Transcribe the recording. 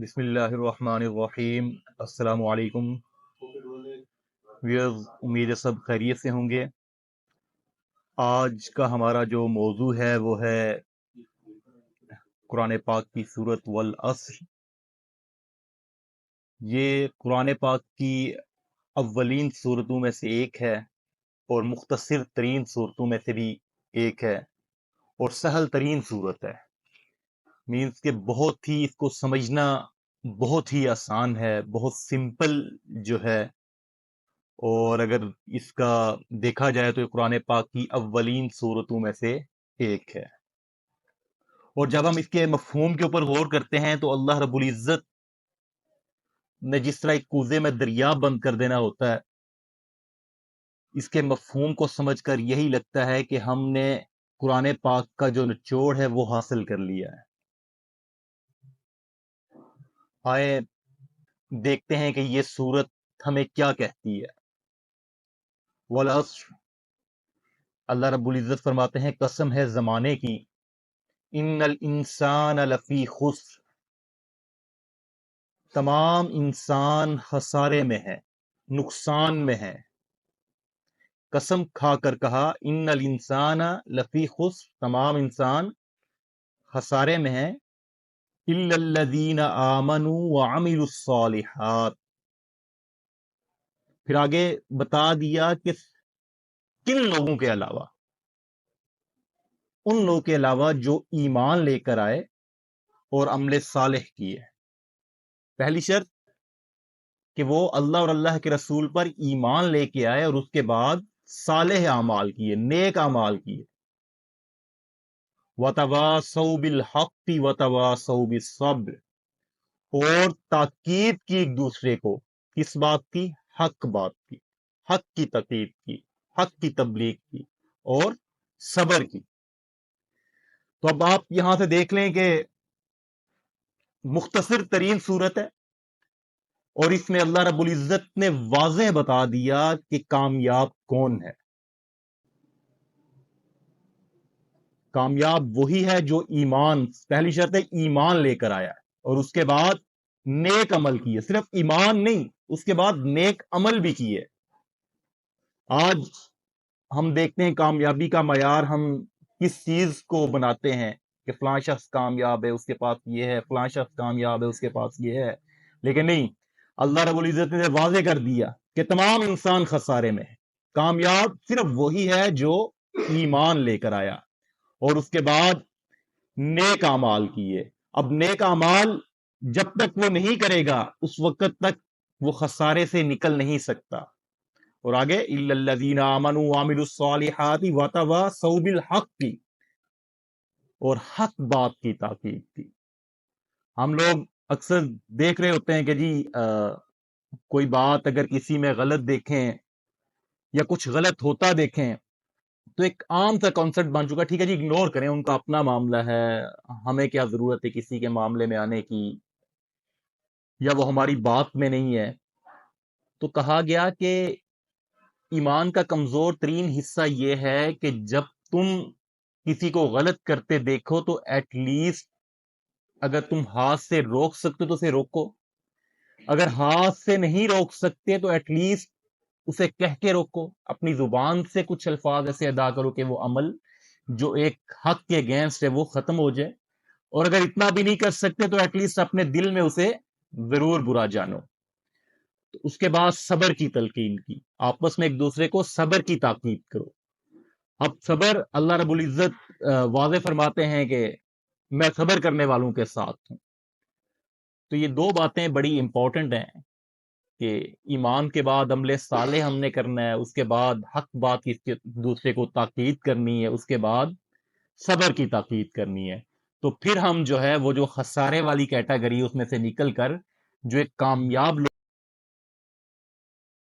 بسم اللہ الرحمن الرحیم۔ السلام علیکم ویئرز، امید ہے سب خیریت سے ہوں گے۔ آج کا ہمارا جو موضوع ہے وہ ہے قرآن پاک کی سورت والعصر۔ یہ قرآن پاک کی اولین سورتوں میں سے ایک ہے اور مختصر ترین سورتوں میں سے بھی ایک ہے اور سہل ترین سورت ہے۔ مینس کہ بہت ہی اس کو سمجھنا بہت ہی آسان ہے، بہت سمپل جو ہے، اور اگر اس کا دیکھا جائے تو یہ قرآن پاک کی اولین سورتوں میں سے ایک ہے۔ اور جب ہم اس کے مفہوم کے اوپر غور کرتے ہیں تو اللہ رب العزت نے جس طرح ایک کوزے میں دریا بند کر دینا ہوتا ہے، اس کے مفہوم کو سمجھ کر یہی لگتا ہے کہ ہم نے قرآن پاک کا جو نچوڑ ہے وہ حاصل کر لیا ہے۔ آئے دیکھتے ہیں کہ یہ سورت ہمیں کیا کہتی ہے۔ والعصر، اللہ رب العزت فرماتے ہیں قسم ہے زمانے کی، ان الانسان لفی خسر، تمام انسان خسارے میں ہے، نقصان میں ہے۔ قسم کھا کر کہا ان الانسان لفی خسر، تمام انسان خسارے میں ہے، الا الذین آمنوا وعملوا الصالحات۔ پھر آگے بتا دیا کہ کن لوگوں کے علاوہ، ان لوگوں کے علاوہ جو ایمان لے کر آئے اور عمل صالح کیے۔ پہلی شرط کہ وہ اللہ اور اللہ کے رسول پر ایمان لے کے آئے اور اس کے بعد صالح اعمال کیے، نیک اعمال کیے۔ وَتَوَاصَوْا بِالْحَقِّ وَتَوَاصَوْا بِالصَّبْرِ، اور تاکید کی ایک دوسرے کو، کس بات کی؟ حق بات کی، حق کی تاکید کی، حق کی تبلیغ کی اور صبر کی۔ تو اب آپ یہاں سے دیکھ لیں کہ مختصر ترین صورت ہے اور اس میں اللہ رب العزت نے واضح بتا دیا کہ کامیاب کون ہے۔ کامیاب وہی ہے جو ایمان، پہلی شرط ہے ایمان لے کر آیا ہے اور اس کے بعد نیک عمل کیے۔ صرف ایمان نہیں، اس کے بعد نیک عمل بھی کیے۔ آج ہم دیکھتے ہیں کامیابی کا معیار ہم کس چیز کو بناتے ہیں کہ فلاں شخص کامیاب ہے، اس کے پاس یہ ہے، فلاں شخص کامیاب ہے، اس کے پاس یہ ہے، لیکن نہیں، اللہ رب العزت نے واضح کر دیا کہ تمام انسان خسارے میں ہے۔ کامیاب صرف وہی ہے جو ایمان لے کر آیا اور اس کے بعد نیک اعمال کیے۔ اب نیک اعمال جب تک وہ نہیں کرے گا اس وقت تک وہ خسارے سے نکل نہیں سکتا۔ اور آگے الا الذین آمنوا وعملوا الصالحات وتواصوا بالحق، اور حق بات کی تاکید کی۔ ہم لوگ اکثر دیکھ رہے ہوتے ہیں کہ جی کوئی بات اگر کسی میں غلط دیکھیں یا کچھ غلط ہوتا دیکھیں تو ایک عام سا کانسیپٹ بن چکا، ٹھیک ہے جی اگنور کریں، ان کا اپنا معاملہ ہے، ہمیں کیا ضرورت ہے کسی کے معاملے میں آنے کی، یا وہ ہماری بات میں نہیں ہے۔ تو کہا گیا کہ ایمان کا کمزور ترین حصہ یہ ہے کہ جب تم کسی کو غلط کرتے دیکھو تو ایٹ لیسٹ اگر تم ہاتھ سے روک سکتے تو اسے روکو، اگر ہاتھ سے نہیں روک سکتے تو ایٹ لیسٹ اسے کہہ کے روکو، اپنی زبان سے کچھ الفاظ ایسے ادا کرو کہ وہ عمل جو ایک حق کے اگینسٹ ہے وہ ختم ہو جائے، اور اگر اتنا بھی نہیں کر سکتے تو ایٹ لیسٹ اپنے دل میں اسے ضرور برا جانو۔ تو اس کے بعد صبر کی تلقین کی، آپس میں ایک دوسرے کو صبر کی تاکید کرو۔ اب صبر اللہ رب العزت واضح فرماتے ہیں کہ میں صبر کرنے والوں کے ساتھ ہوں۔ تو یہ دو باتیں بڑی امپورٹنٹ ہیں کہ ایمان کے بعد عمل صالح ہم نے کرنا ہے، اس کے بعد حق بات کی دوسرے کو تاکید کرنی ہے، اس کے بعد صبر کی تاکید کرنی ہے۔ تو پھر ہم جو ہے وہ جو خسارے والی کیٹیگری اس میں سے نکل کر جو ایک کامیاب